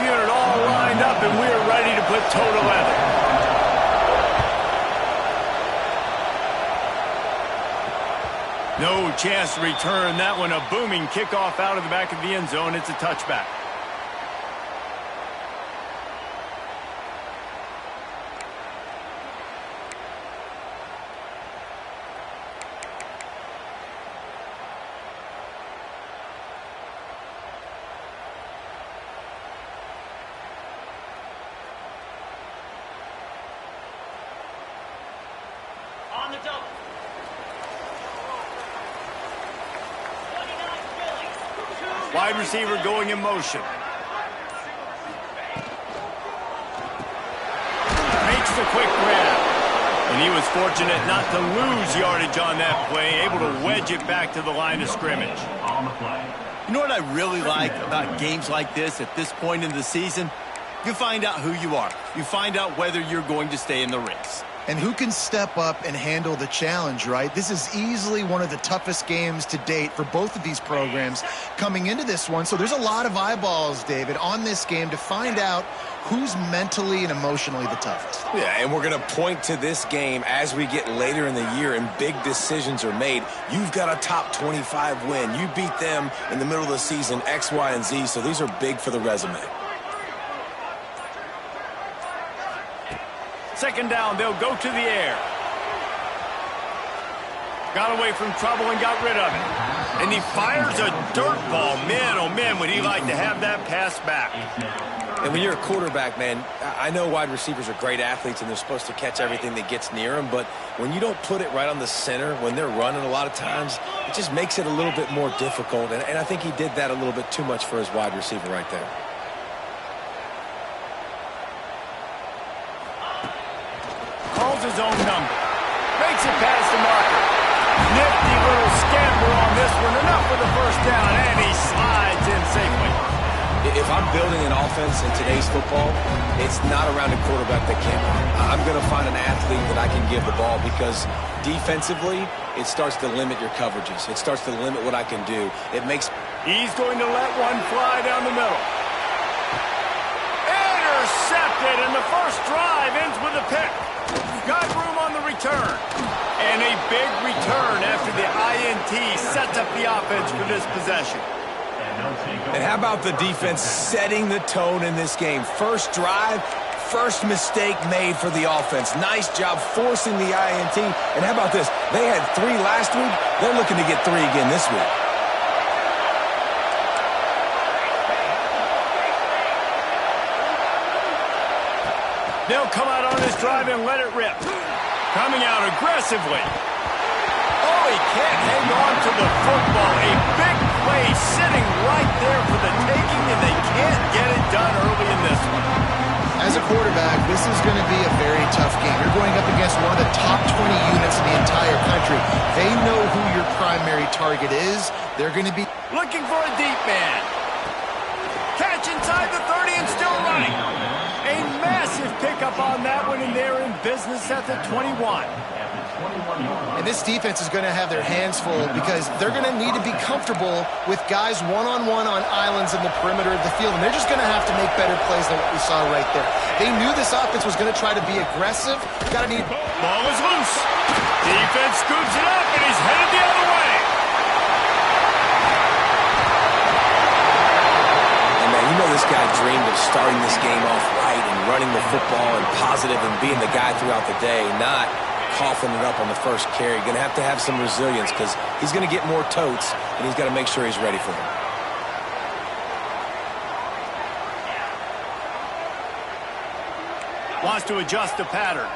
unit all lined up, and we're ready to put toe to leather. No chance to return that one. A booming kickoff out of the back of the end zone. It's a touchback. On the double. Wide receiver going in motion. Makes the quick grab. And he was fortunate not to lose yardage on that play, able to wedge it back to the line of scrimmage. You know what I really like about games like this at this point in the season? You find out who you are. You find out whether you're going to stay in the race. And who can step up and handle the challenge, right? This is easily one of the toughest games to date for both of these programs coming into this one. So there's a lot of eyeballs, David, on this game to find out who's mentally and emotionally the toughest. Yeah, and we're going to point to this game as we get later in the year and big decisions are made. You've got a top 25 win. You beat them in the middle of the season, X, Y, and Z, so these are big for the resume. Second down, they'll go to the air. Got away from trouble and got rid of it. And he fires a dirt ball. Man, oh man, would he like to have that pass back. And when you're a quarterback, man, I know wide receivers are great athletes and they're supposed to catch everything that gets near them, but when you don't put it right on the center, when they're running a lot of times, it just makes it a little bit more difficult. And I think he did that a little bit too much for his wide receiver right there. Calls his own number. Makes it past the marker. Nifty little scamper on this one. Enough for the first down, and he slides in safely. If I'm building an offense in today's football, it's not around a quarterback that can't run. I'm going to find an athlete that I can give the ball because defensively, it starts to limit your coverages. It starts to limit what I can do. It makes... He's going to let one fly down the middle. Intercepted, and the first drive ends with a pick. Got room on the return. And a big return after the INT sets up the offense for this possession. And how about the defense setting the tone in this game? First drive, first mistake made for the offense. Nice job forcing the INT. And how about this? They had 3 last week. They're looking to get 3 again this week. They'll come out on this drive and let it rip. Coming out aggressively. Oh, he can't hang on to the football. A big play sitting right there for the taking, and they can't get it done early in this one. As a quarterback, this is going to be a very tough game. You're going up against one of the top 20 units in the entire country. They know who your primary target is. They're going to be looking for a deep man. Catch inside the 30 and still running. A massive pickup on that one, and they're in business at the 21. And this defense is going to have their hands full because they're going to need to be comfortable with guys one-on-one on islands in the perimeter of the field, and they're just going to have to make better plays than what we saw right there. They knew this offense was going to try to be aggressive. Ball is loose. Defense scoops it up, and he's headed the other way. You know this guy dreamed of starting this game off right and running the football and positive and being the guy throughout the day, not coughing it up on the first carry. Going to have some resilience because he's going to get more totes, and he's got to make sure he's ready for them. Wants to adjust the pattern.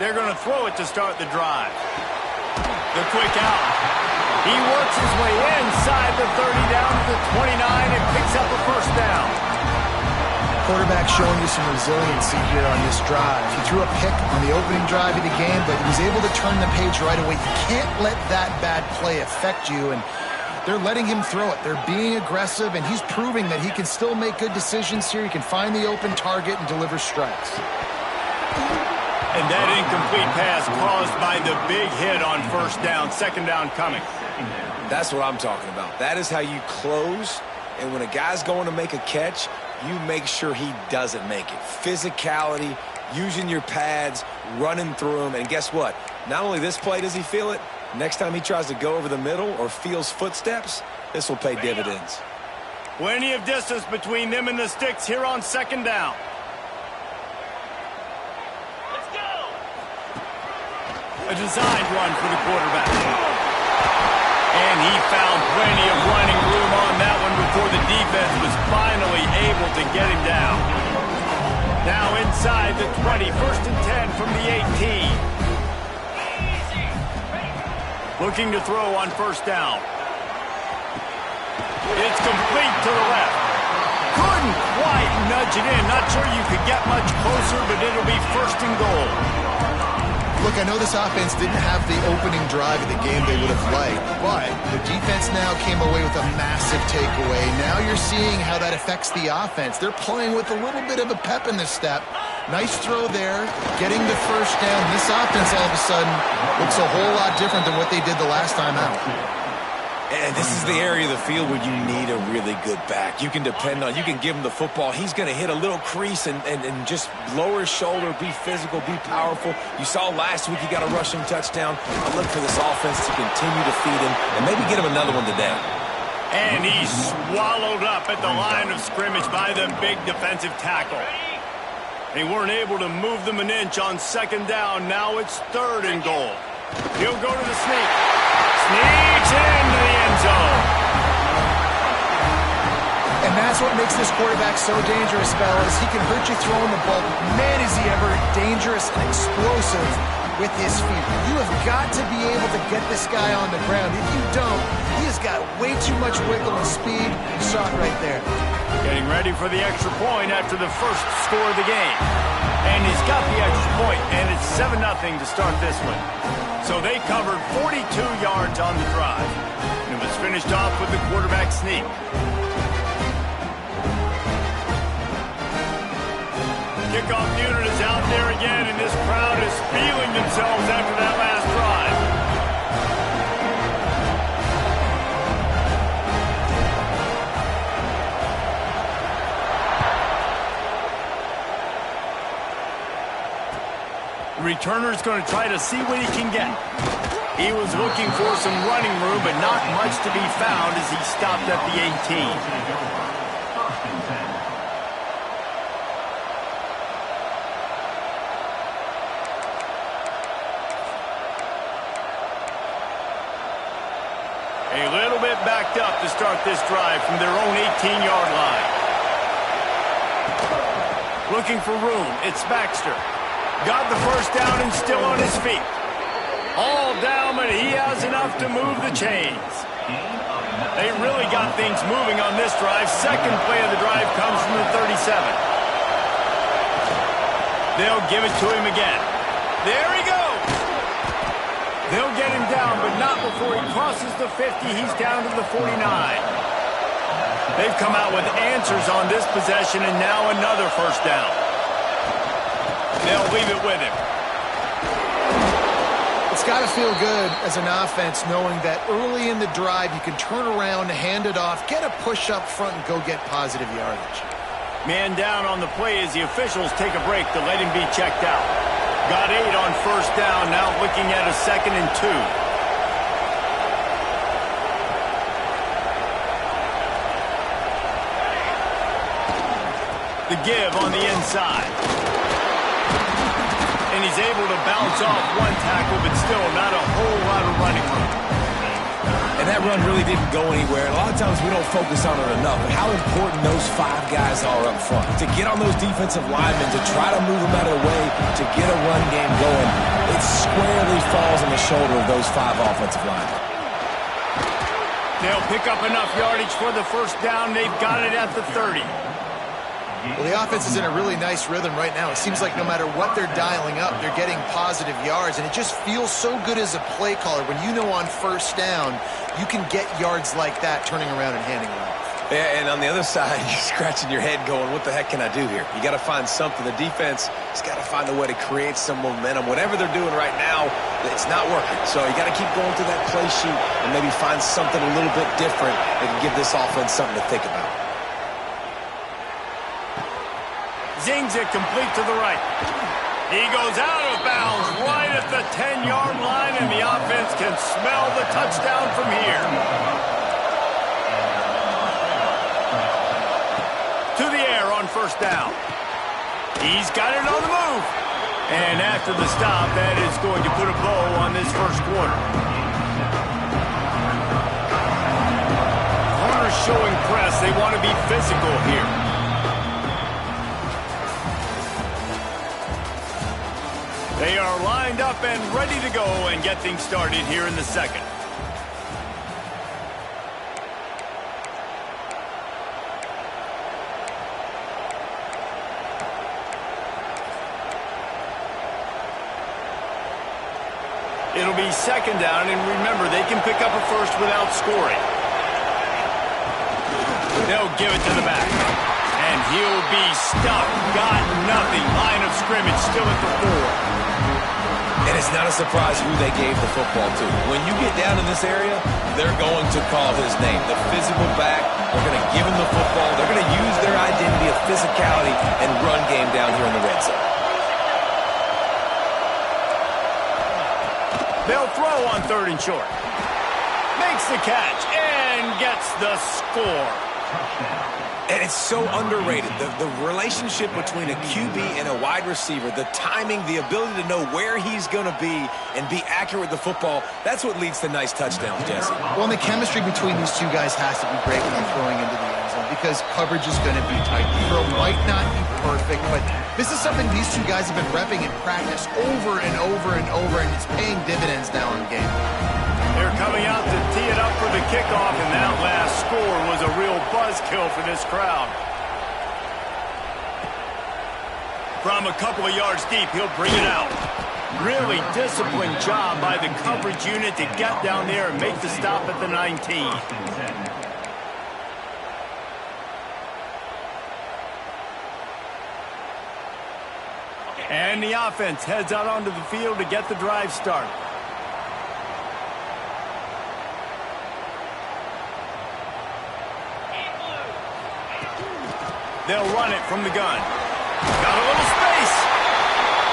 They're going to throw it to start the drive. The quick out. He works his way inside the 30 down to the 29 and picks up a first down. Quarterback showing you some resiliency here on this drive. He threw a pick on the opening drive of the game, but he was able to turn the page right away. You can't let that bad play affect you, and they're letting him throw it. They're being aggressive, and he's proving that he can still make good decisions here. He can find the open target and deliver strikes. And that incomplete pass caused by the big hit on first down. Second down coming. That's what I'm talking about. That is how you close. And when a guy's going to make a catch, you make sure he doesn't make it. Physicality, using your pads, running through them. And guess what? Not only this play does he feel it, next time he tries to go over the middle or feels footsteps, this will pay dividends. Plenty of distance between them and the sticks here on second down. Let's go! A designed run for the quarterback. And he found plenty of running room on that one before the defense was finally able to get him down. Now inside the 20, 1st and 10 from the 18. Looking to throw on first down. It's complete to the left. Couldn't quite nudge it in. Not sure you could get much closer, but it'll be 1st and goal. Look, I know this offense didn't have the opening drive of the game they would have liked, but the defense now came away with a massive takeaway. Now you're seeing how that affects the offense. They're playing with a little bit of a pep in the step. Nice throw there, getting the first down. This offense all of a sudden looks a whole lot different than what they did the last time out. And this is the area of the field where you need a really good back. You can depend on, you can give him the football. He's going to hit a little crease and just lower his shoulder, be physical, be powerful. You saw last week he got a rushing touchdown. I look for this offense to continue to feed him and maybe get him another one today. And he's swallowed up at the line of scrimmage by the big defensive tackle. They weren't able to move them an inch on second down. Now it's 3rd and goal. He'll go to the sneak. Sneaks into the end zone. And that's what makes this quarterback so dangerous, fellas. He can hurt you throwing the ball. Man, is he ever dangerous and explosive with his feet. You have got to be able to get this guy on the ground. If you don't, he has got way too much wiggle and speed. You saw it right there. Getting ready for the extra point after the first score of the game. And he's got the extra point, and it's 7-0 to start this one. So they covered 42 yards on the drive. And it was finished off with the quarterback sneak. Kickoff unit is out there again, and this crowd is feeling themselves after that last drive. The returner's going to try to see what he can get. He was looking for some running room, but not much to be found as he stopped at the 18. A little bit backed up to start this drive from their own 18-yard line. Looking for room, it's Baxter. Got the first down and still on his feet. All down, but he has enough to move the chains. They really got things moving on this drive. Second play of the drive comes from the 37. They'll give it to him again. There he goes. They'll get him down, but not before he crosses the 50. He's down to the 49. They've come out with answers on this possession, and now another first down. They'll leave it with him. It's got to feel good as an offense knowing that early in the drive you can turn around, hand it off, get a push up front, and go get positive yardage. Man down on the play as the officials take a break to let him be checked out. Got 8 on first down, now looking at a 2nd and 2. The give on the inside. And he's able to bounce off one tackle, but still not a whole lot of running room. And that run really didn't go anywhere. And a lot of times we don't focus on it enough. But how important those 5 guys are up front. To get on those defensive linemen, to try to move them out of the way, to get a run game going, it squarely falls on the shoulder of those 5 offensive linemen. They'll pick up enough yardage for the first down. They've got it at the 30. Well, the offense is in a really nice rhythm right now. It seems like no matter what they're dialing up, they're getting positive yards, and it just feels so good as a play caller when you know on first down you can get yards like that turning around and handing it off. Yeah, and on the other side, you're scratching your head going, what the heck can I do here? You got to find something. The defense has got to find a way to create some momentum. Whatever they're doing right now, it's not working. So you got to keep going through that play sheet and maybe find something a little bit different that can give this offense something to think about. Zings it complete to the right. He goes out of bounds right at the 10-yard line, and the offense can smell the touchdown from here. To the air on first down. He's got it on the move. And after the stop, that is going to put a bow on this first quarter. Corners showing press. They want to be physical here. They are lined up and ready to go and get things started here in the second. It'll be second down, and remember, they can pick up a first without scoring. They'll give it to the back. And he'll be stuck. Got nothing. Line of scrimmage still at the 4. And it's not a surprise who they gave the football to. When you get down in this area, they're going to call his name. The physical back, they're going to give him the football. They're going to use their identity of physicality and run game down here in the red zone. They'll throw on 3rd and short. Makes the catch and gets the score. And it's so underrated. The relationship between a QB and a wide receiver, the timing, the ability to know where he's going to be and be accurate with the football, that's what leads to nice touchdowns, Jesse. Well, and the chemistry between these two guys has to be great when they're throwing into the end zone because coverage is going to be tight. The throw might not be perfect, but this is something these two guys have been repping in practice over and over and over, and it's paying dividends now in the game. They're coming out to tee it up for the kickoff, and that last score was a real buzzkill for this crowd. From a couple of yards deep, he'll bring it out. Really disciplined job by the coverage unit to get down there and make the stop at the 19. And the offense heads out onto the field to get the drive started. They'll run it from the gun. Got a little space.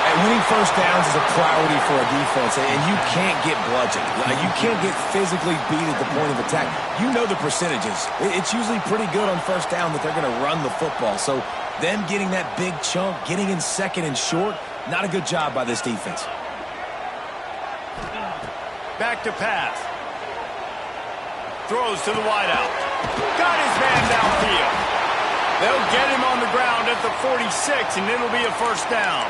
And winning first downs is a priority for a defense, and you can't get bludgeoned. You can't get physically beat at the point of attack. You know the percentages. It's usually pretty good on first down that they're going to run the football. So them getting that big chunk, getting in 2nd and short, not a good job by this defense. Back to pass. Throws to the wideout. Got his man downfield. They'll get him on the ground at the 46, and it'll be a first down.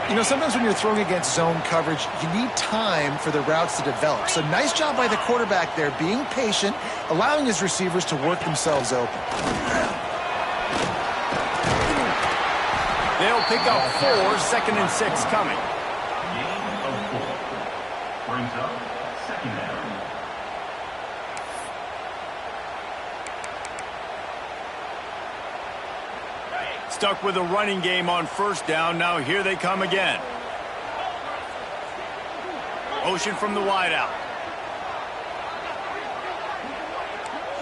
You know, sometimes when you're throwing against zone coverage, you need time for the routes to develop. So nice job by the quarterback there, being patient, allowing his receivers to work themselves open. They'll pick up 4, 2nd and 6 coming. Brings up 2nd down. Stuck with a running game on first down. Now here they come again. Motion from the wideout.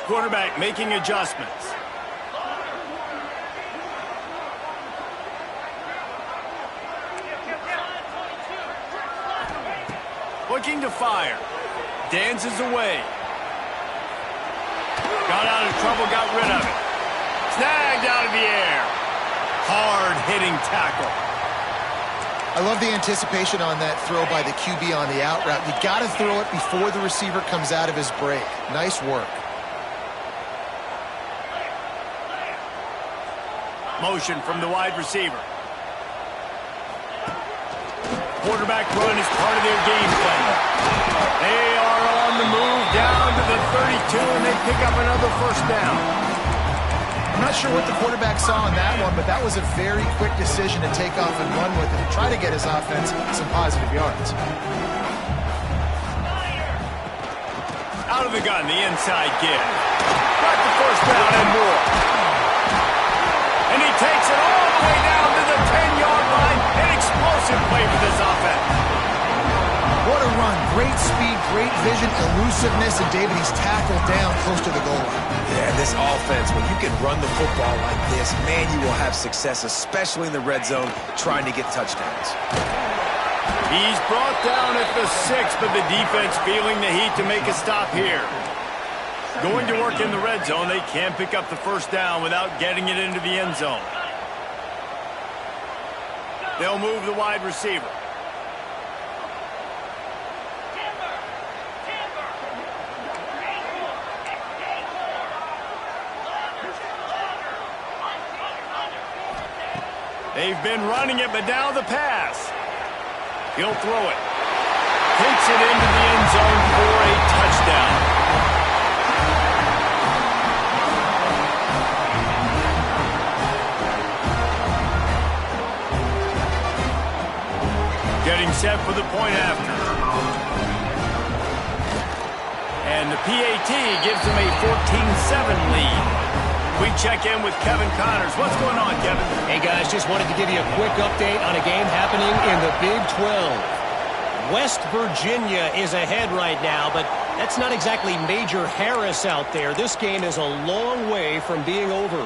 Quarterback making adjustments. Looking to fire. Dances away. Got out of trouble, got rid of it. Snagged out of the air. Hard-hitting tackle. I love the anticipation on that throw by the QB on the out route. You got to throw it before the receiver comes out of his break. Nice work. Motion from the wide receiver. Quarterback run is part of their game plan. They are on the move down to the 32, and they pick up another first down. I'm not sure what the quarterback saw on that one, but that was a very quick decision to take off and run with it and try to get his offense some positive yards. Out of the gun, the inside give. got the first down and more. And he takes it all the way down to the 10-yard line. An explosive play for this offense. What a run. Great speed, great vision, elusiveness, and David, he's tackled down close to the goal line. Yeah, this offense, when you can run the football like this, man, you will have success, especially in the red zone, trying to get touchdowns. He's brought down at the 6, but the defense feeling the heat to make a stop here. Going to work in the red zone, they can pick up the first down without getting it into the end zone. They'll move the wide receiver. They've been running it, but now the pass. He'll throw it. Takes it into the end zone for a touchdown. Getting set for the point after. And the PAT gives them a 14-7 lead. We check in with Kevin Connors. What's going on, Kevin? Hey, guys, just wanted to give you a quick update on a game happening in the Big 12. West Virginia is ahead right now, but that's not exactly Major Harris out there. This game is a long way from being over.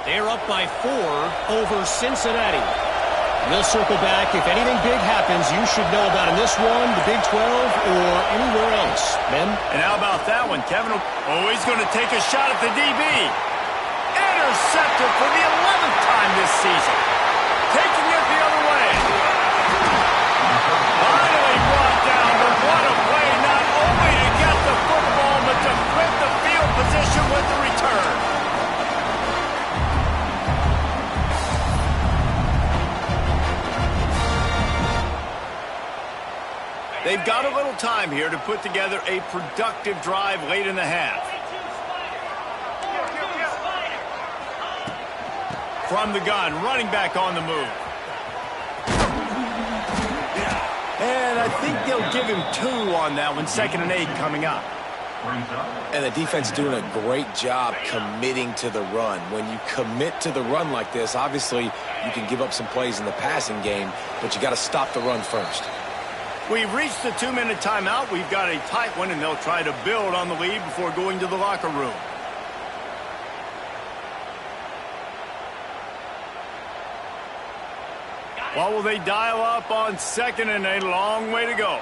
They're up by 4 over Cincinnati. We'll circle back. If anything big happens, you should know about in this one, the Big 12, or anywhere else. Men? And how about that one, Kevin? Oh, he's going to take a shot at the DB. Intercepted for the 11th time this season. Taking it the other way. Finally brought down, but what a play, not only to get the football, but to flip the field position with the return. They've got a little time here to put together a productive drive late in the half. From the gun, running back on the move. And I think they'll give him 2 on that one. 2nd and 8 coming up. And the defense doing a great job committing to the run. When you commit to the run like this, obviously you can give up some plays in the passing game, but you got to stop the run first. We've reached the 2-minute timeout. We've got a tight one, and they'll try to build on the lead before going to the locker room. What will they dial up on 2nd and a long way to go?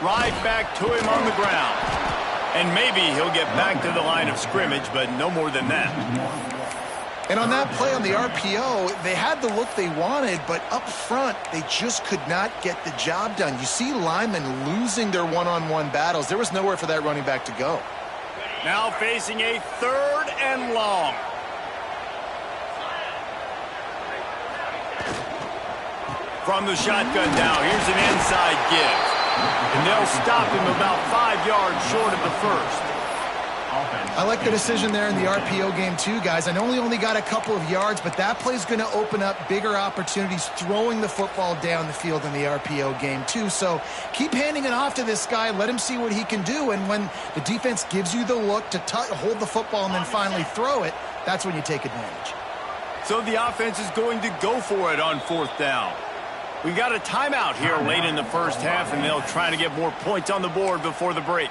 Right back to him on the ground. And maybe he'll get back to the line of scrimmage, but no more than that. And on that play on the RPO, they had the look they wanted, but up front, they just could not get the job done. You see linemen losing their one-on-one battles. There was nowhere for that running back to go. Now facing a 3rd and long. From the shotgun now, here's an inside give. And they'll stop him about 5 yards short of the first. I like the decision there in the RPO game too, guys. I know he only got a couple of yards, but that play's going to open up bigger opportunities throwing the football down the field in the RPO game too. So keep handing it off to this guy. Let him see what he can do. And when the defense gives you the look to hold the football and then finally throw it, that's when you take advantage. So the offense is going to go for it on 4th down. We've got a timeout here late in the first half, and they'll try to get more points on the board before the break.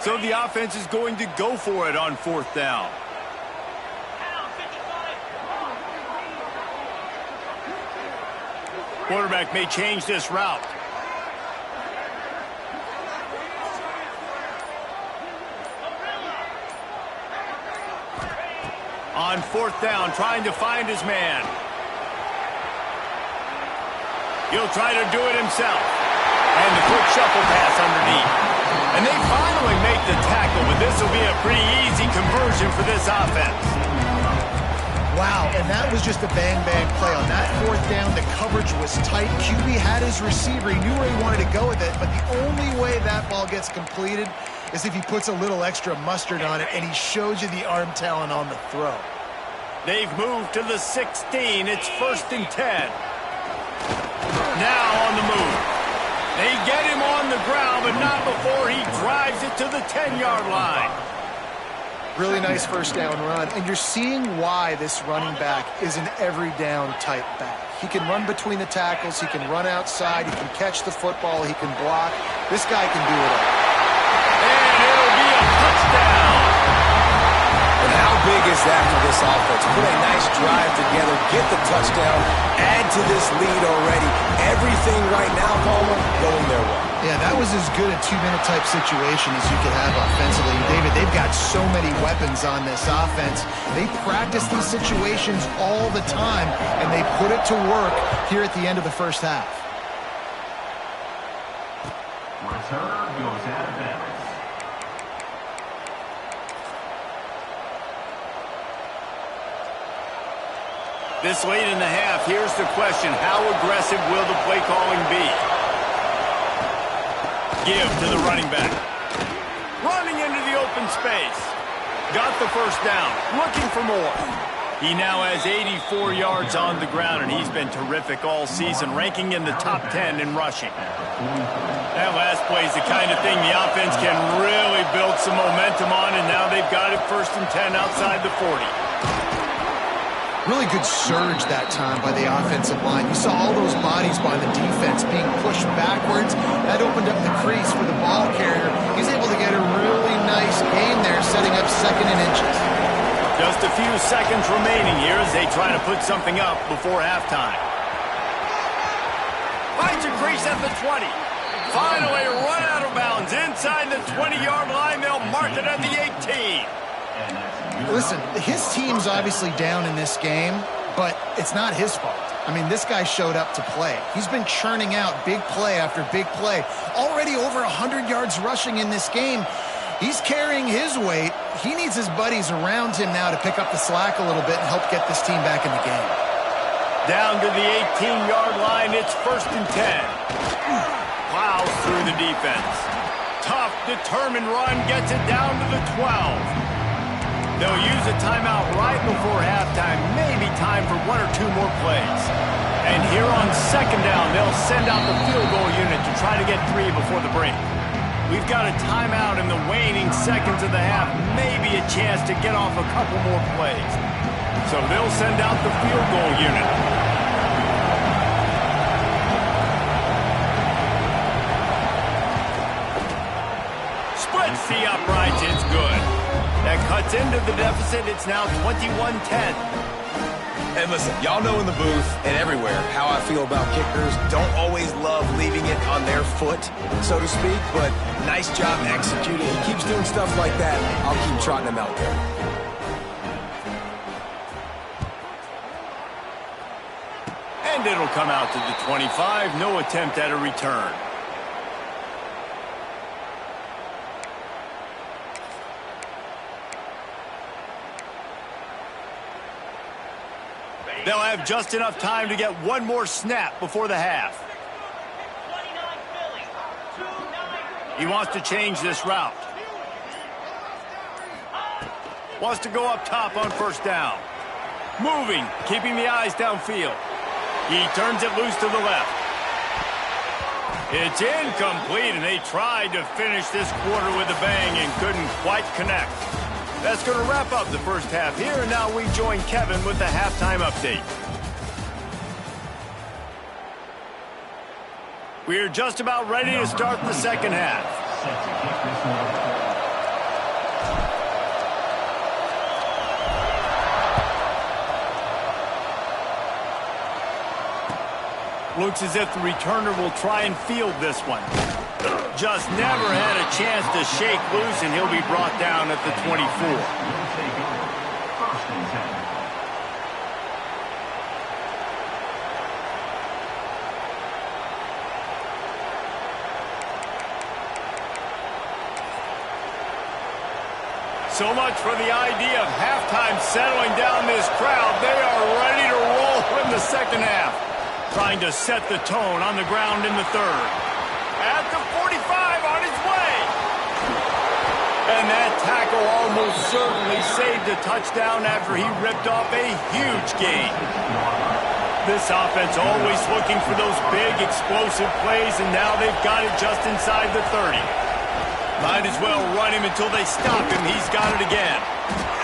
So the offense is going to go for it on 4th down. Quarterback may change this route. On 4th down, trying to find his man. He'll try to do it himself. And the quick shuffle pass underneath. And they finally make the tackle, but this will be a pretty easy conversion for this offense. Wow, and that was just a bang-bang play. On that 4th down, the coverage was tight. QB had his receiver. He knew where he wanted to go with it, but the only way that ball gets completed is if he puts a little extra mustard on it, and he shows you the arm talent on the throw. They've moved to the 16. It's 1st and 10. Now on the move. They get him on the ground, but not before he drives it to the 10-yard line. Really nice first down run, and you're seeing why this running back is an every down type back. He can run between the tackles, he can run outside, he can catch the football, he can block. This guy can do it all. And it'll be a touchdown. And how big is that for this offense? Put a nice drive together, get the touchdown, add to this lead already. Everything right now, Palmer, going their way. Yeah, that was as good a two-minute type situation as you could have offensively. David, they've got so many weapons on this offense. They practice these situations all the time, and they put it to work here at the end of the first half. Return goes out of bounds. This late in the half, here's the question. How aggressive will the play calling be? Give to the running back. Running into the open space. Got the first down. Looking for more. He now has 84 yards on the ground, and he's been terrific all season, ranking in the top 10 in rushing. That last play is the kind of thing the offense can really build some momentum on, and now they've got it 1st and 10 outside the 40. Really good surge that time by the offensive line. You saw all those bodies by the defense being pushed backwards. That opened up the crease for the ball carrier. He's able to get a really nice gain there, setting up 2nd and inches. Just a few seconds remaining here as they try to put something up before halftime. Finds a crease at the 20. Finally run out of bounds inside the 20-yard line. They'll mark it at the 18. Listen, his team's obviously down in this game, but it's not his fault. I mean, this guy showed up to play. He's been churning out big play after big play. Already over 100 yards rushing in this game. He's carrying his weight. He needs his buddies around him now to pick up the slack a little bit and help get this team back in the game. Down to the 18-yard line, it's 1st and 10. Plows through the defense. Tough, determined run, gets it down to the 12. They'll use a timeout right before halftime, maybe time for 1 or 2 more plays. And here on 2nd down, they'll send out the field goal unit to try to get 3 before the break. We've got a timeout in the waning seconds of the half, maybe a chance to get off a couple more plays. So they'll send out the field goal unit. Splits the uprights, it's good. That cuts into the deficit. It's now 21-10. And listen, y'all know in the booth and everywhere how I feel about kickers. Don't always love leaving it on their foot, so to speak, but nice job executing. He keeps doing stuff like that. I'll keep trotting him out there. And it'll come out to the 25. No attempt at a return. They'll have just enough time to get one more snap before the half. He wants to change this route. Wants to go up top on 1st down. Moving, keeping the eyes downfield. He turns it loose to the left. It's incomplete, and they tried to finish this quarter with a bang and couldn't quite connect. That's going to wrap up the first half here, and now we join Kevin with the halftime update. We're just about ready to start the second half. Looks as if the returner will try and field this one. Just never had a chance to shake loose, and he'll be brought down at the 24. So much for the idea of halftime settling down this crowd. They are ready to roll in the second half. Trying to set the tone on the ground in the third. At the 45, on his way. And that tackle almost certainly saved a touchdown after he ripped off a huge gain. This offense always looking for those big, explosive plays, and now they've got it just inside the 30. Might as well run him until they stop him. He's got it again.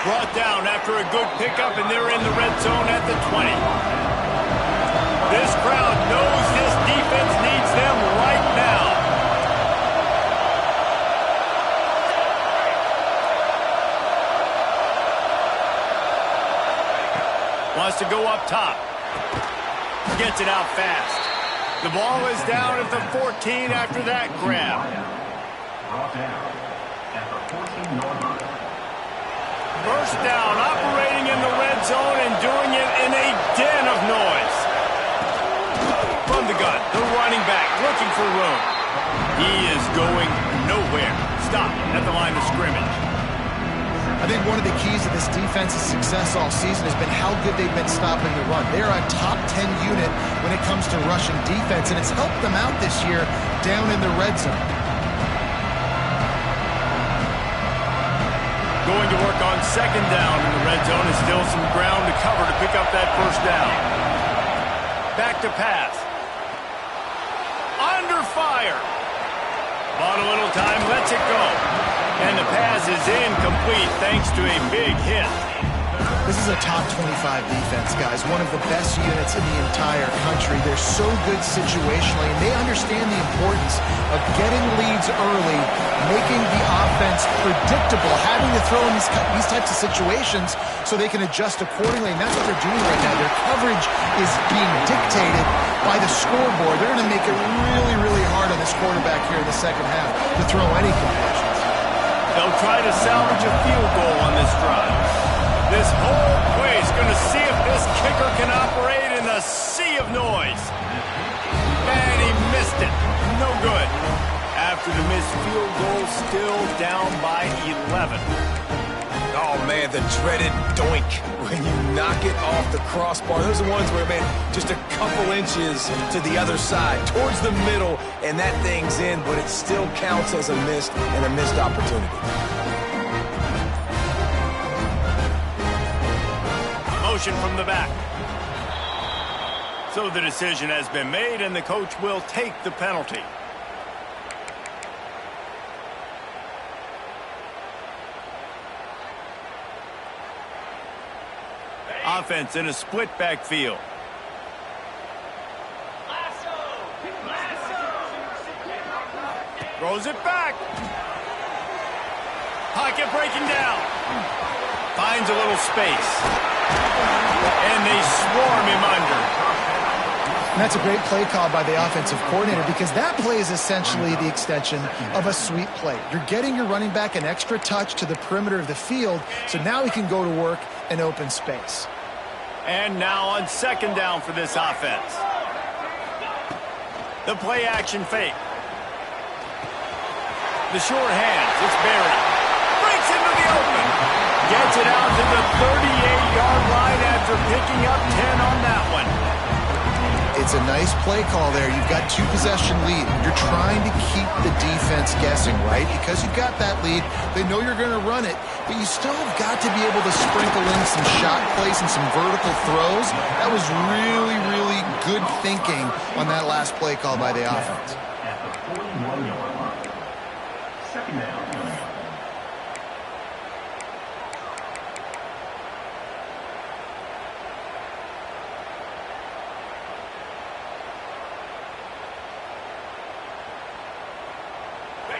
Brought down after a good pickup, and they're in the red zone at the 20. This crowd knows this defense needs them right now. Wants to go up top. Gets it out fast. The ball is down at the 14 after that grab. Brought down at the 14-yard line. First down, operating in the red zone and doing it in a den of noise. From the gun, the running back looking for room. He is going nowhere. Stop at the line of scrimmage. I think one of the keys to this defense's success all season has been how good they've been stopping the run. They're a top 10 unit when it comes to rushing defense, and it's helped them out this year down in the red zone. Going to work on second down in the red zone, and still some ground to cover to pick up that first down. Back to pass. Under fire. Bought a little time, lets it go. And the pass is incomplete thanks to a big hit. This is a top 25 defense, guys. One of the best units in the entire country. They're so good situationally, and they understand the importance of getting leads early, making the offense predictable, having to throw in these types of situations so they can adjust accordingly, and that's what they're doing right now. Their coverage is being dictated by the scoreboard. They're going to make it really, really hard on this quarterback here in the second half to throw any completions. They'll try to salvage a field goal on this drive. This whole play is going to see if this kicker can operate in a sea of noise. And he missed it. No good. After the missed field goal, still down by 11. Oh, man, the dreaded doink when you knock it off the crossbar. Those are the ones where, man, just a couple inches to the other side, towards the middle, and that thing's in, but it still counts as a missed opportunity. Motion from the back. So the decision has been made, and the coach will take the penalty. Offense in a split backfield. Throws it back. Pocket breaking down. Finds a little space. And they swarm him under. And that's a great play call by the offensive coordinator, because that play is essentially the extension of a sweep play. You're getting your running back an extra touch to the perimeter of the field, so now he can go to work in open space. And now on second down for this offense. The play action fake. The short hands, it's buried. Breaks into the open. Gets it out to the 38-yard line after picking up 10 on that one. It's a nice play call there. You've got two-possession lead. You're trying to keep the defense guessing, right? Because you've got that lead. They know you're going to run it, but you still have got to be able to sprinkle in some shot plays and some vertical throws. That was really, really good thinking on that last play call by the offense. At the 41-yard line. Second down.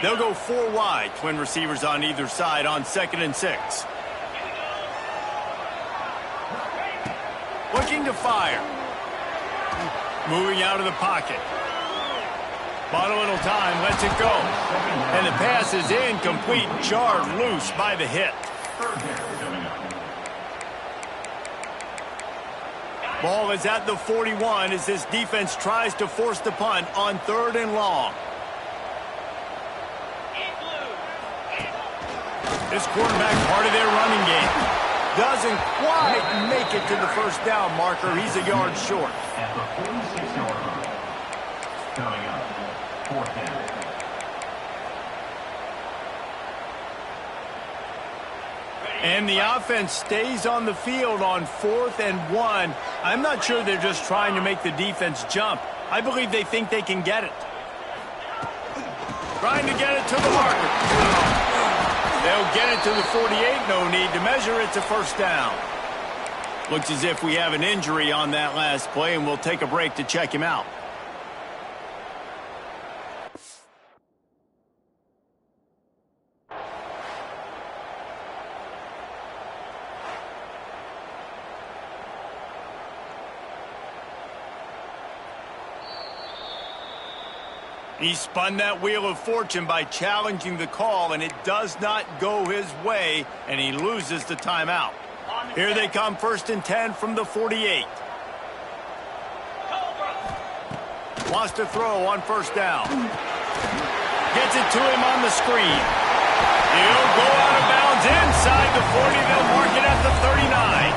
They'll go 4 wide, twin receivers on either side on 2nd and 6. Looking to fire. Moving out of the pocket. Bought a little time, lets it go. And the pass is incomplete, jarred loose by the hit. Ball is at the 41 as this defense tries to force the punt on 3rd and long. This quarterback, part of their running game, doesn't quite make it to the first down marker. He's a yard short. At the 46-yard line. Coming up, 4th down. And the offense stays on the field on 4th and 1. I'm not sure they're just trying to make the defense jump. I believe they think they can get it. Trying to get it to the marker. They'll get it to the 48. No need to measure. It's a first down. Looks as if we have an injury on that last play, and we'll take a break to check him out. He spun that wheel of fortune by challenging the call, and it does not go his way, and he loses the timeout. Here they come, 1st and 10 from the 48. Wants to throw on 1st down. Gets it to him on the screen. He'll go out of bounds inside the 40. They'll mark it at the 39.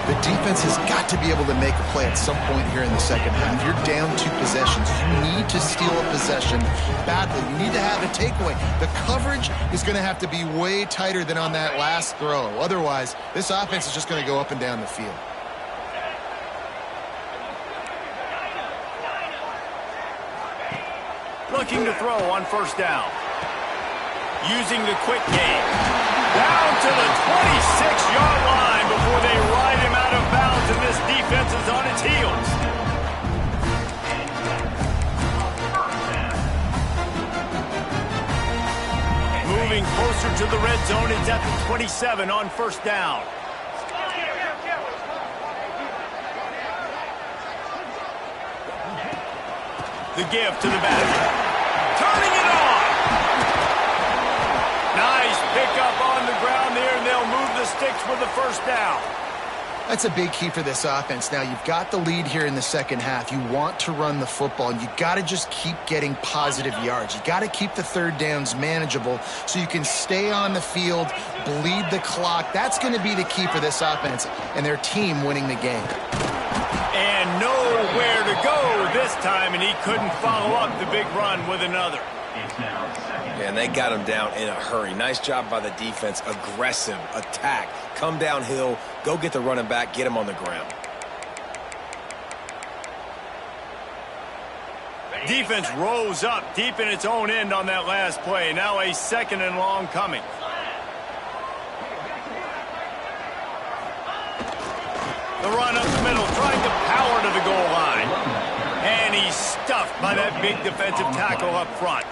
The defense has got to be able to make a play at some point here in the second half. You're down 2 possessions. You need to steal a possession badly. You need to have a takeaway. The coverage is going to have to be way tighter than on that last throw. Otherwise, this offense is just going to go up and down the field. Looking to throw on 1st down. Using the quick game. Down to the 26-yard line before they ride him out of bounds, and this defense is on its heels. Moving closer to the red zone, it's at the 27 on 1st down. The give to the back. Turning it on. Nice pickup on the ground there, and they'll move the sticks with the 1st down. That's a big key for this offense. Now, you've got the lead here in the second half. You want to run the football, and you got to just keep getting positive yards. You got to keep the 3rd downs manageable so you can stay on the field, bleed the clock. That's going to be the key for this offense and their team winning the game. And nowhere to go this time, and he couldn't follow up the big run with another. And they got him down in a hurry. Nice job by the defense. Aggressive attack. Come downhill. Go get the running back. Get him on the ground. Defense rose up deep in its own end on that last play. Now a 2nd and long coming. The run up the middle, trying to power to the goal line. And he's stuffed by that big defensive tackle up front.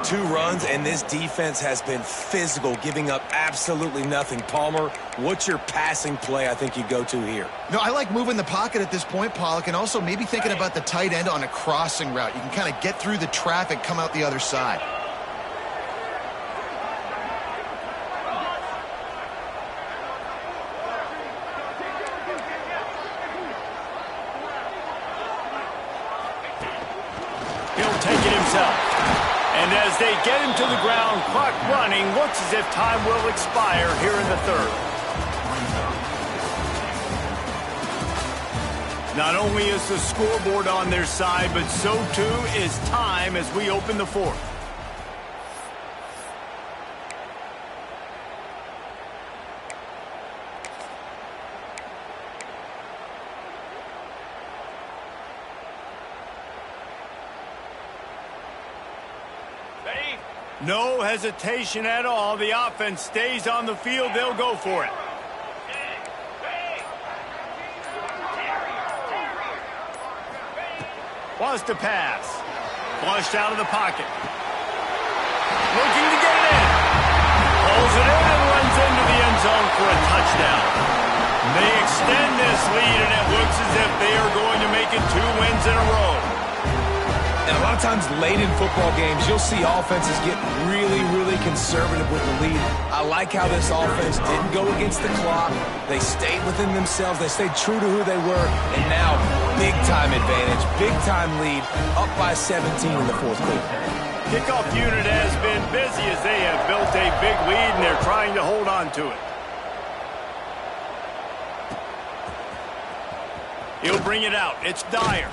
2 runs, and this defense has been physical, giving up absolutely nothing. Palmer, what's your passing play I think you go to here? No, I like moving the pocket at this point, Pollock, and also maybe thinking about the tight end on a crossing route. You can kind of get through the traffic, come out the other side. He'll take it himself. And as they get him to the ground, clock running, looks as if time will expire here in the 3rd. Not only is the scoreboard on their side, but so too is time as we open the 4th. No hesitation at all. The offense stays on the field. They'll go for it. Wants to pass. Flushed out of the pocket. Looking to get it in. Pulls it in and runs into the end zone for a touchdown. They extend this lead, and it looks as if they are going to make it 2 wins in a row. And a lot of times late in football games, you'll see offenses get really, really conservative with the lead. I like how this offense didn't go against the clock. They stayed within themselves. They stayed true to who they were. And now, big-time advantage, big-time lead, up by 17 in the 4th quarter. Kickoff unit has been busy as they have built a big lead, and they're trying to hold on to it. He'll bring it out. It's Dyer.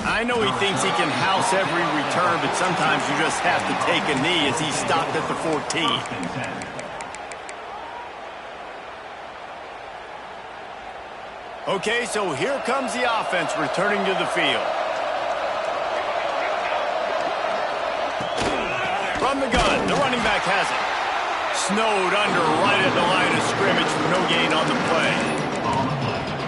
I know he thinks he can house every return, but sometimes you just have to take a knee as he stopped at the 14. Okay, so here comes the offense returning to the field. From the gun, the running back has it. Snowed under right at the line of scrimmage for no gain on the play.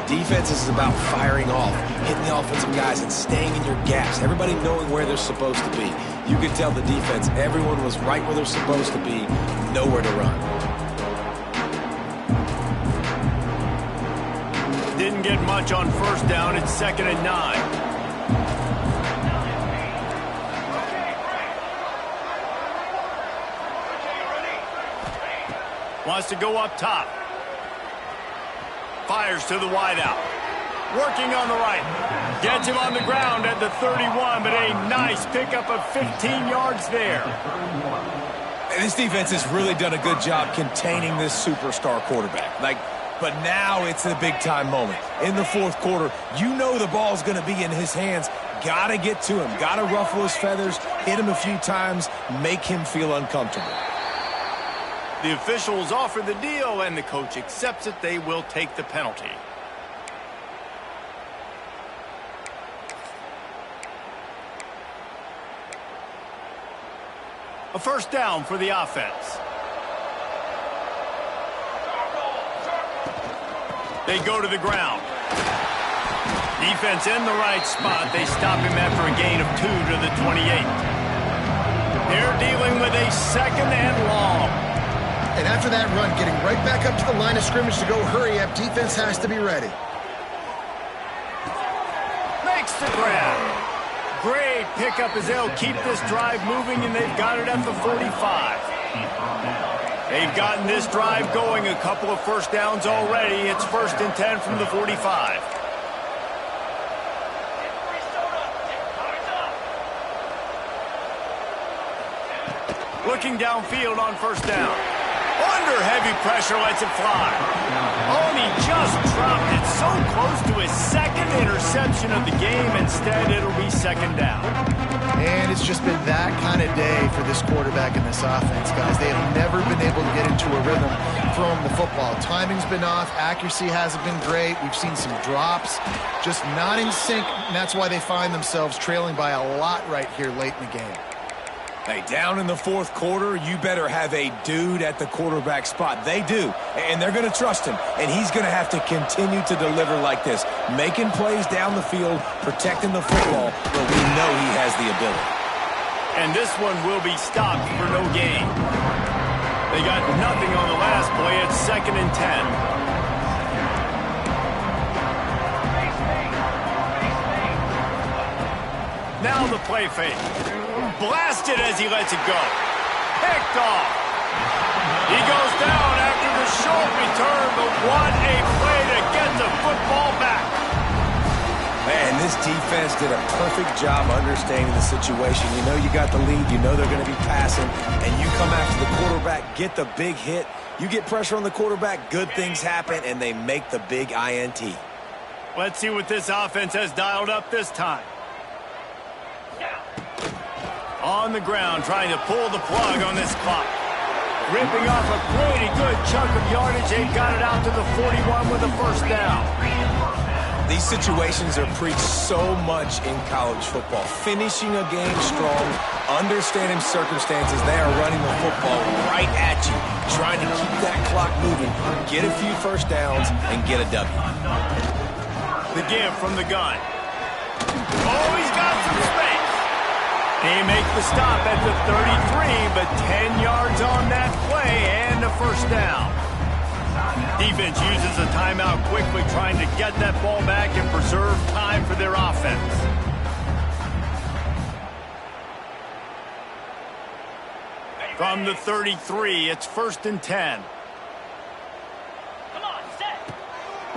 Defense is about firing off, hitting the offensive guys and staying in your gaps. Everybody knowing where they're supposed to be. You could tell the defense, everyone was right where they're supposed to be, nowhere to run. Didn't get much on first down. It's 2nd and 9. Wants to go up top. Fires to the wideout. Working on the right. Gets him on the ground at the 31, but a nice pickup of 15 yards there. And this defense has really done a good job containing this superstar quarterback. But now it's a big-time moment. In the fourth quarter, you know the ball's going to be in his hands. Got to get to him. Got to ruffle his feathers, hit him a few times, make him feel uncomfortable. The officials offer the deal, and the coach accepts it. They will take the penalty. A first down for the offense. They go to the ground. Defense in the right spot. They stop him after a gain of 2 to the 28. They're dealing with a 2nd and long. And after that run, getting right back up to the line of scrimmage to go hurry up, defense has to be ready. Makes the grab. Great pickup as they'll keep this drive moving, and they've got it at the 45. They've gotten this drive going, a couple of first downs already. It's 1st and 10 from the 45. Looking downfield on first down. Under heavy pressure, lets it fly. Oh, and he just dropped it so close to his 2nd interception of the game. Instead, it'll be 2nd down. And it's just been that kind of day for this quarterback and this offense, guys. They have never been able to get into a rhythm throwing the football. Timing's been off. Accuracy hasn't been great. We've seen some drops, just not in sync, and that's why they find themselves trailing by a lot right here late in the game. Hey, down in the fourth quarter, you better have a dude at the quarterback spot. They do, and they're going to trust him, and he's going to have to continue to deliver like this, making plays down the field, protecting the football, but we know he has the ability. And this one will be stopped for no gain. They got nothing on the last play. It's 2nd and 10. Now the play fake. Blasted as he lets it go. Picked off. He goes down after the short return, but what a play to get the football back. Man, this defense did a perfect job understanding the situation. You know you got the lead. You know they're going to be passing, and you come after the quarterback, get the big hit. You get pressure on the quarterback, good things happen, and they make the big INT. Let's see what this offense has dialed up this time. On the ground, trying to pull the plug on this clock. Ripping off a pretty good chunk of yardage. They've got it out to the 41 with a first down. These situations are preached so much in college football. Finishing a game strong, understanding circumstances. They are running the football right at you, trying to keep that clock moving, get a few first downs, and get a W. The give from the gun. Oh, he's got some space. They make the stop at the 33, but 10 yards on that play and a first down. Defense uses a timeout quickly, trying to get that ball back and preserve time for their offense. From the 33, it's 1st and 10.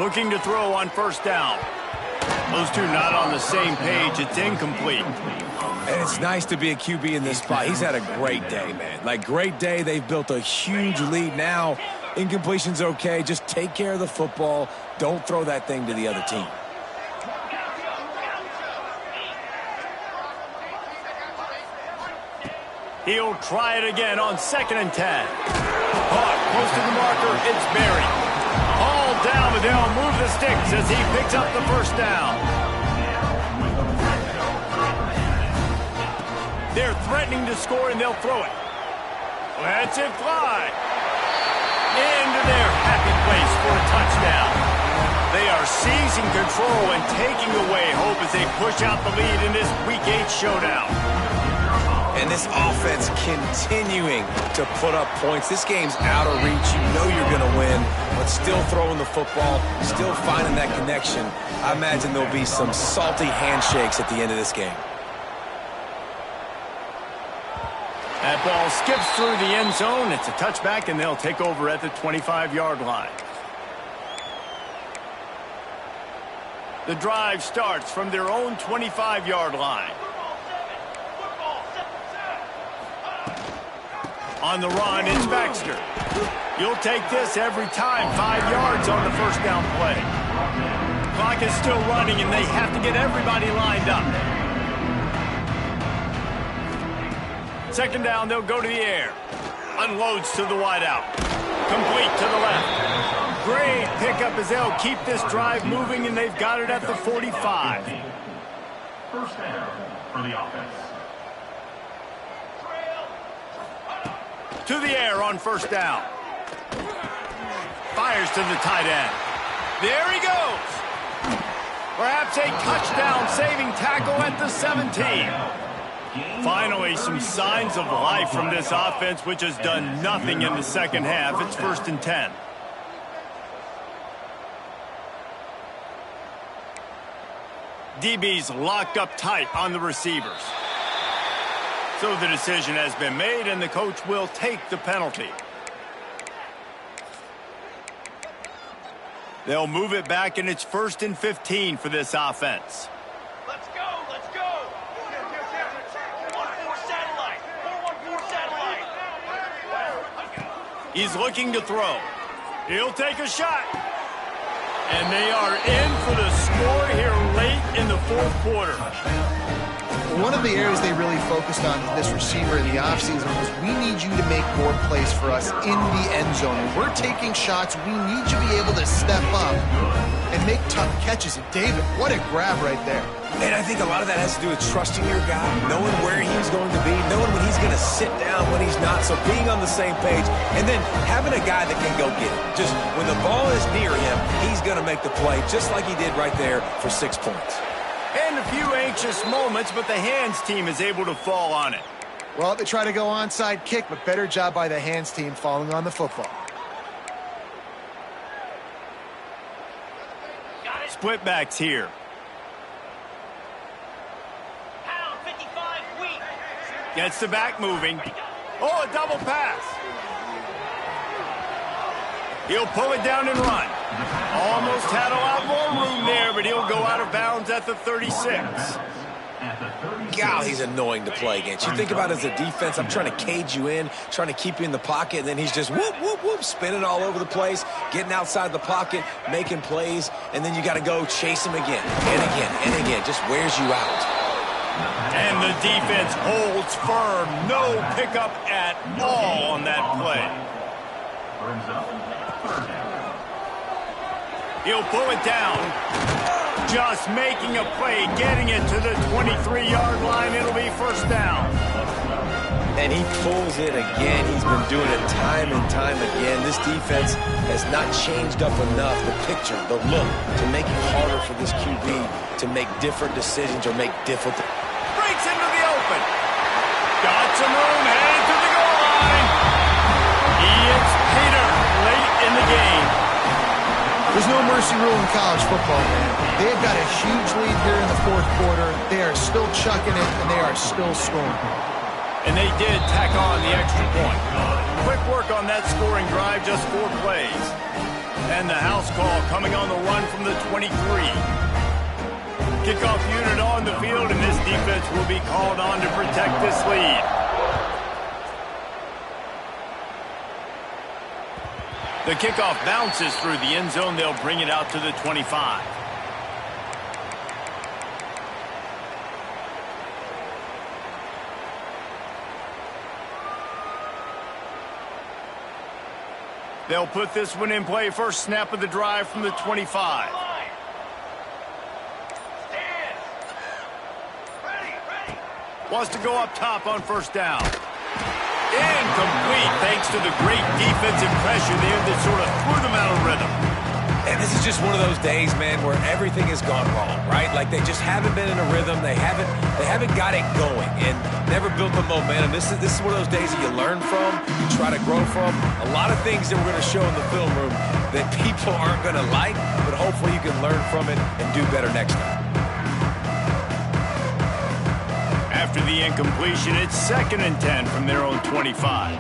Looking to throw on first down. Those two not on the same page. It's incomplete. And it's nice to be a QB in this spot. He's had a great day, man. Like, great day. They've built a huge lead now. Incompletion's okay. Just take care of the football. Don't throw that thing to the other team. He'll try it again on 2nd and 10. Caught close to the marker. It's buried. All down, but they'll move the sticks as he picks up the first down. They're threatening to score, and they'll throw it. Lets it fly. Into their happy place for a touchdown. They are seizing control and taking away hope as they push out the lead in this Week 8 showdown. And this offense continuing to put up points. This game's out of reach. You know you're going to win, but still throwing the football, still finding that connection. I imagine there'll be some salty handshakes at the end of this game. That ball skips through the end zone. It's a touchback, and they'll take over at the 25-yard line. The drive starts from their own 25-yard line. On the run, it's Baxter. You'll take this every time. 5 yards on the first down play. Clock is still running, and they have to get everybody lined up. Second down, they'll go to the air. Unloads to the wideout. Complete to the left. Great pickup as they'll keep this drive moving, and they've got it at the 45. First down for the offense. To the air on first down. Fires to the tight end. There he goes. Perhaps a touchdown-saving tackle at the 17. Finally, some signs of life from this offense, which has done nothing in the second half. It's 1st and 10. DB's locked up tight on the receivers. So the decision has been made, and the coach will take the penalty. They'll move it back, and it's 1st and 15 for this offense. Let's go, let's go. 4-1-4 satellite. 4-1-4 satellite. He's looking to throw. He'll take a shot. And they are in for the score here late in the fourth quarter. One of the areas they really focused on with this receiver in the offseason was, we need you to make more plays for us in the end zone. And we're taking shots. We need you to be able to step up and make tough catches. And David, what a grab right there. And I think a lot of that has to do with trusting your guy, knowing where he's going to be, knowing when he's going to sit down, when he's not. So being on the same page, and then having a guy that can go get it. Just when the ball is near him, he's going to make the play, just like he did right there for 6 points. And a few anxious moments, but the hands team is able to fall on it. Well, they try to go onside kick, but better job by the hands team falling on the football. Split backs here. Pound 55 weak. Gets the back moving. Oh, a double pass. He'll pull it down and run. Almost had a lot more room there, but he'll go out of bounds at the 36. God, he's annoying to play against. You think about it as a defense, I'm trying to cage you in, trying to keep you in the pocket, and then he's just whoop, whoop, whoop, spinning all over the place, getting outside the pocket, making plays, and then you got to go chase him again, and again, and again. Just wears you out. And the defense holds firm. No pickup at all on that play. Brings up third down. He'll pull it down. Just making a play, getting it to the 23-yard line. It'll be first down. And he pulls it again. He's been doing it time and time again. This defense has not changed up enough, the picture, the look, to make it harder for this QB to make different decisions or make difficult. Breaks into the open. Got some room, headed to the goal line. It's Peter late in the game. There's no mercy rule in college football, man. They've got a huge lead here in the fourth quarter. They are still chucking it, and they are still scoring. And they did tack on the extra point. Quick work on that scoring drive, just 4 plays. And the house call coming on the run from the 23. Kickoff unit on the field, and this defense will be called on to protect this lead. The kickoff bounces through the end zone. They'll bring it out to the 25. They'll put this one in play. First snap of the drive from the 25. Wants to go up top on first down. Incomplete thanks to the great defensive pressure there that sort of threw them out of rhythm. And this is just one of those days, man, where everything has gone wrong, right? Like they just haven't been in a rhythm. They haven't got it going and never built the momentum. This is one of those days that you learn from, you try to grow from. A lot of things that we're going to show in the film room that people aren't going to like, but hopefully you can learn from it and do better next time. After the incompletion, it's 2nd and 10 from their own 25.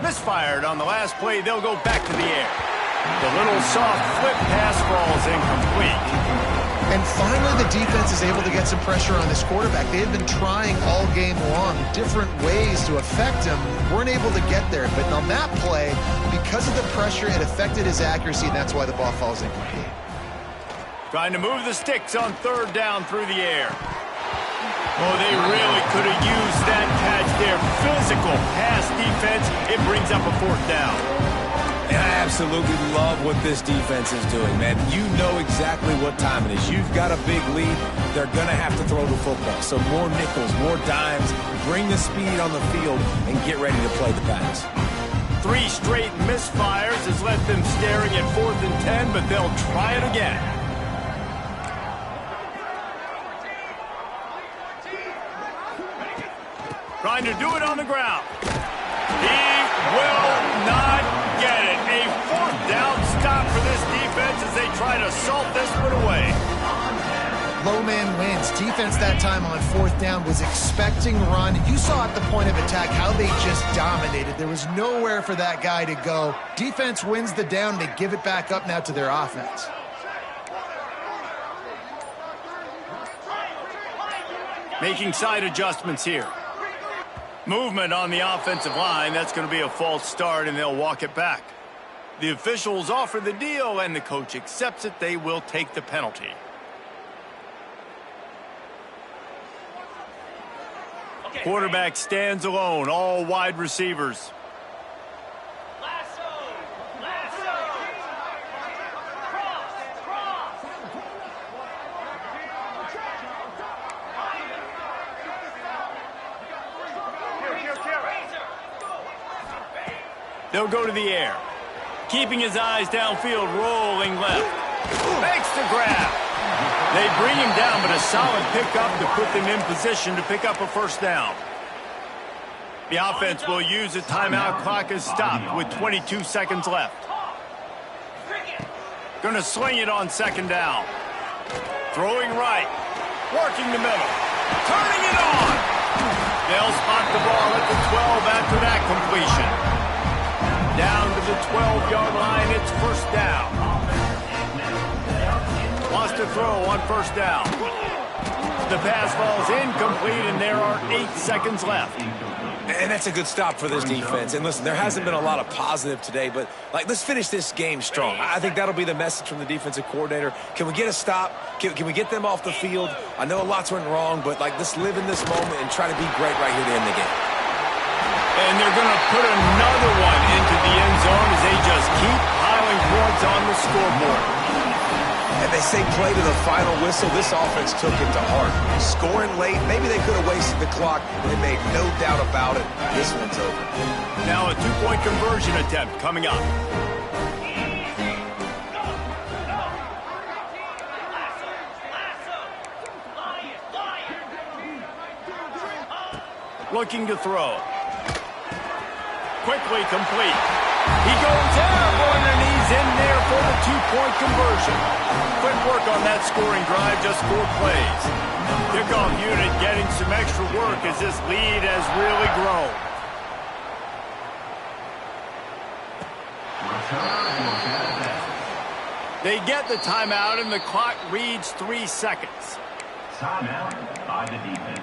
Misfired on the last play. They'll go back to the air. The little soft flip pass falls incomplete. And finally, the defense is able to get some pressure on this quarterback. They had been trying all game long different ways to affect him. Weren't able to get there. But on that play, because of the pressure, it affected his accuracy, and that's why the ball falls incomplete. Trying to move the sticks on 3rd down through the air. Oh, they really could have used that catch there. Physical pass defense. It brings up a 4th down. And I absolutely love what this defense is doing, man. You know exactly what time it is. You've got a big lead. They're going to have to throw the football. So more nickels, more dimes. Bring the speed on the field and get ready to play the pass. 3 straight misfires has left them staring at 4th and 10, but they'll try it again. Trying to do it on the ground. He will not get it. A 4th down stop for this defense as they try to salt this one away. Low man wins. Defense that time on 4th down was expecting run. You saw at the point of attack how they just dominated. There was nowhere for that guy to go. Defense wins the down. They give it back up now to their offense. Making side adjustments here. Movement on the offensive line. That's going to be a false start, and they'll walk it back. The officials offer the deal, and the coach accepts it. They will take the penalty. Quarterback stands alone, all wide receivers. They'll go to the air. Keeping his eyes downfield, rolling left. Makes the grab. They bring him down, but a solid pickup to put them in position to pick up a 1st down. The offense will use a timeout. Clock is stopped with 22 seconds left. Going to sling it on 2nd down. Throwing right. Working the middle. Turning it on. They'll spot the ball at the 12 after that completion. Down to the 12-yard line, it's 1st down. Wants to throw on 1st down. The pass falls incomplete, and there are 8 seconds left. And that's a good stop for this defense. And listen, there hasn't been a lot of positive today, but let's finish this game strong. I think that'll be the message from the defensive coordinator. Can we get a stop? Can we get them off the field? I know lots went wrong, but let's live in this moment and try to be great right here to end the game. And they're going to put another one into the end zone as they just keep piling points on the scoreboard. And they say play to the final whistle. This offense took it to heart. Scoring late, maybe they could have wasted the clock, but they made no doubt about it. This one's over. Now a 2-point conversion attempt coming up. Looking to throw. Quickly complete. He goes airborne and he's in there for the 2-point conversion. Quick work on that scoring drive, just 4 plays. Kickoff unit getting some extra work as this lead has really grown. They get the timeout and the clock reads 3 seconds. Timeout by the defense.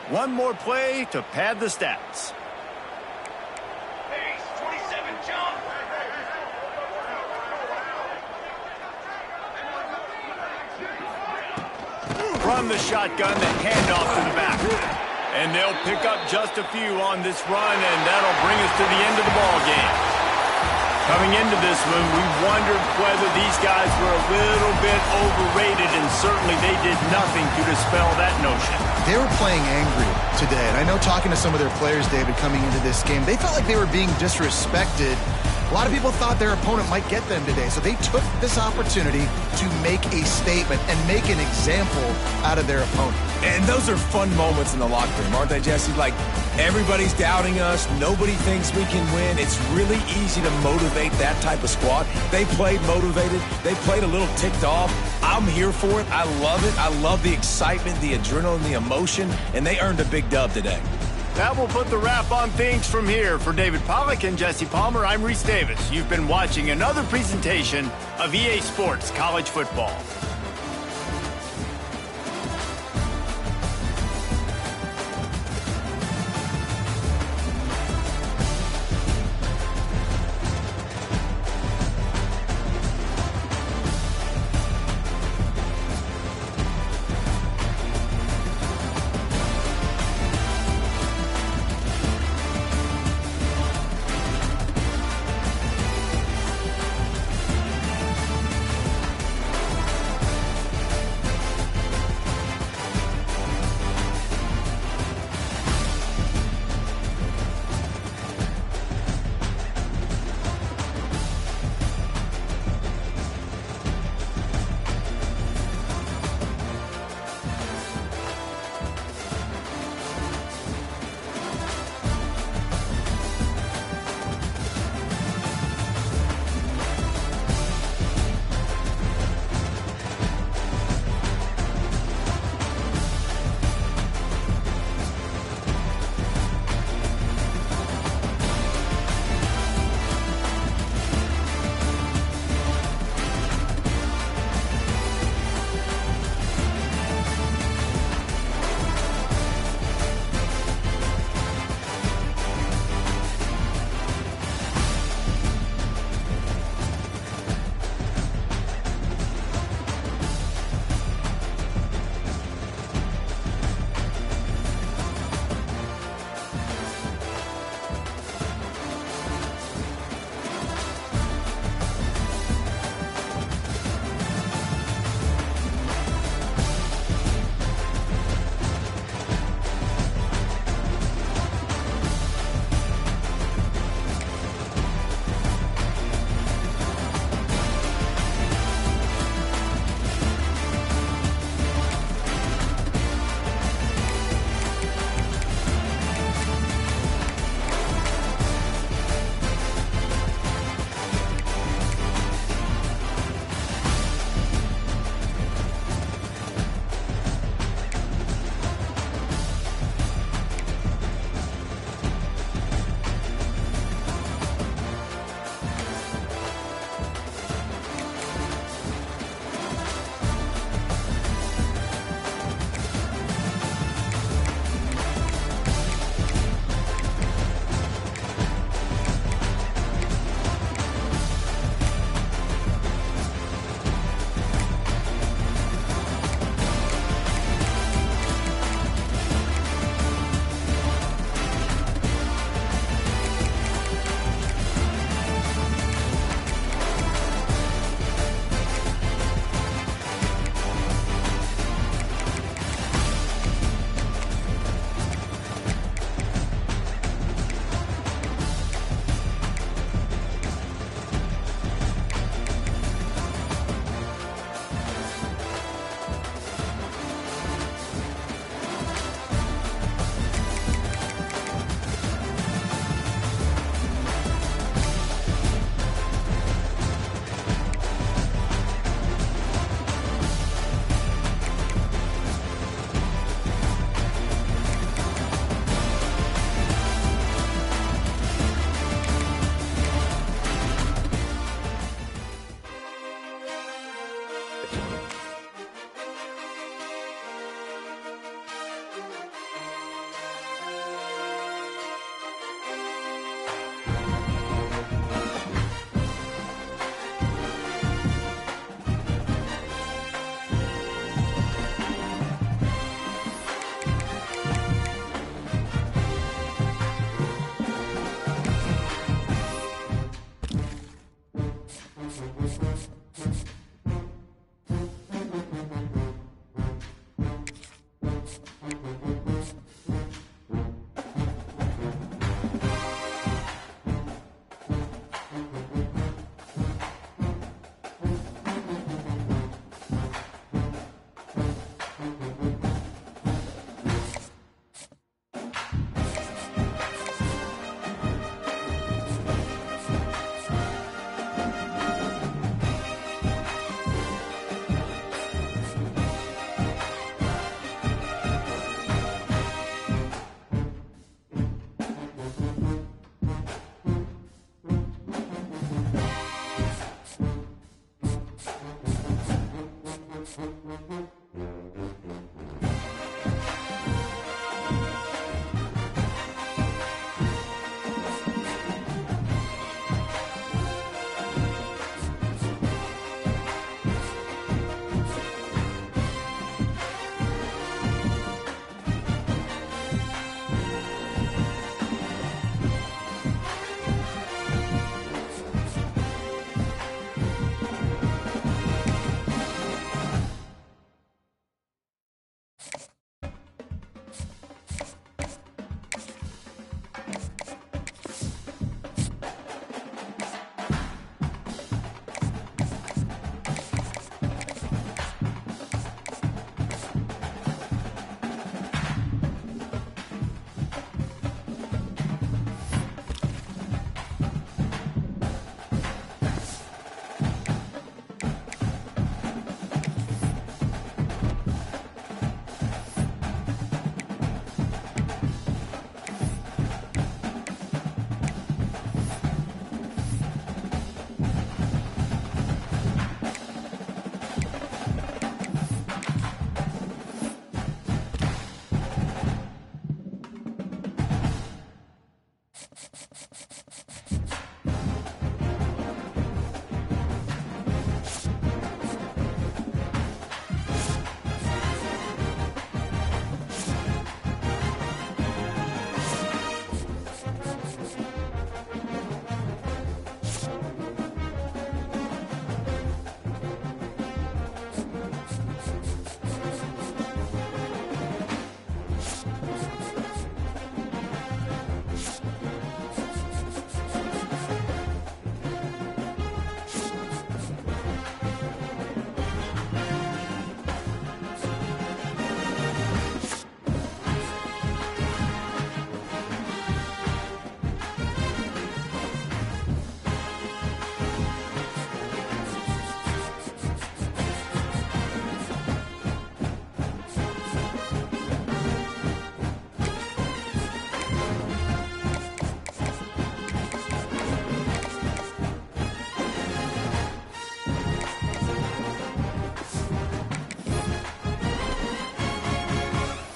One more play to pad the stats. Pace, 27, jump. From the shotgun, the handoff to the back. And they'll pick up just a few on this run, and that'll bring us to the end of the ball game. Coming into this one, we wondered whether these guys were a little bit overrated, and certainly they did nothing to dispel that notion. They were playing angry today, and I know talking to some of their players, David, coming into this game, they felt like they were being disrespected. A lot of people thought their opponent might get them today, so they took this opportunity to make a statement and make an example out of their opponent. And those are fun moments in the locker room, aren't they, Jesse? Like, everybody's doubting us. Nobody thinks we can win. It's really easy to motivate that type of squad. They played motivated. They played a little ticked off. I'm here for it. I love it. I love the excitement, the adrenaline, the emotion, and they earned a big dub today. That will put the wrap on things from here. For David Pollack and Jesse Palmer, I'm Reese Davis. You've been watching another presentation of EA Sports College Football.